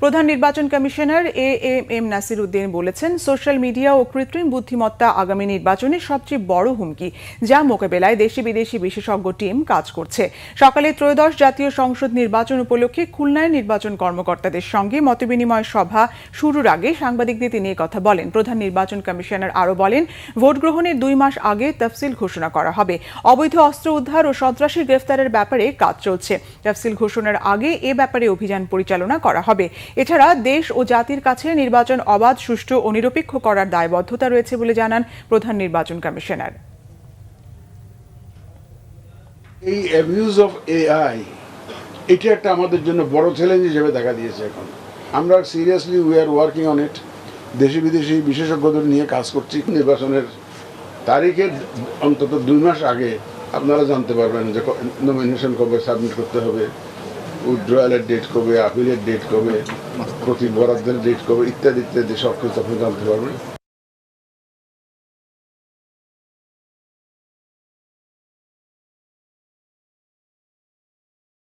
প্রধান নির্বাচন commissioner am Nasir Uddin বলেছেন, সোশ্যাল মিডিয়া ও কৃত্রিম বুদ্ধিমত্তা আগামী নির্বাচনের সবচেয়ে বড় হুমকি, যা মোকাবেলায় দেশি বিদেশি বিশেষজ্ঞ টিম কাজ করছে। সকালে ত্রয়োদশ জাতীয় সংসদ নির্বাচন উপলক্ষে খুলনায় নির্বাচন কর্মকর্তাদের সঙ্গে মতবিনিময় সভা শুরুর আগে সাংবাদিকদের তিনি কথা বলেন। প্রধান নির্বাচন কমিশনার আরও বলেন, ভোট গ্রহণের 2 মাস আগে তফসিল ঘোষণা করা হবে। অবৈধ অস্ত্র উদ্ধার ও সন্ত্রাসী গ্রেফতারের ব্যাপারে কাজ চলছে। তফসিল ঘোষণার আগে এ ব্যাপারে অভিযান পরিচালনা করা হবে। এছাড়া দেশ ও জাতির কাছে নির্বাচন অবাধ, সুষ্ঠু ও নিরপেক্ষ করার দায়বদ্ধতা রয়েছে বলে জানান প্রধান নির্বাচন কমিশনার। এই অ্যাবিউজ অফ এআই এটা একটা আমাদের জন্য বড় চ্যালেঞ্জ হিসেবে দেখা দিয়েছে। এখন আমরা seriously we are working on it. দেশি বিদেশি বিশেষজ্ঞদের নিয়ে কাজ করছি। নির্বাচনের তারিখের অন্তত 2 মাস আগে আপনারা জানতে পারবেন যে নমিনেশন কবে সাবমিট করতে হবে, উইথড্রয়ালের ডেট কবে, আপিলের ডেট কবে, প্রতি বরাদ্দের ডেট কবে, ইত্যাদি ইত্যাদি সব কিছু আপনি জানতে পারবেন।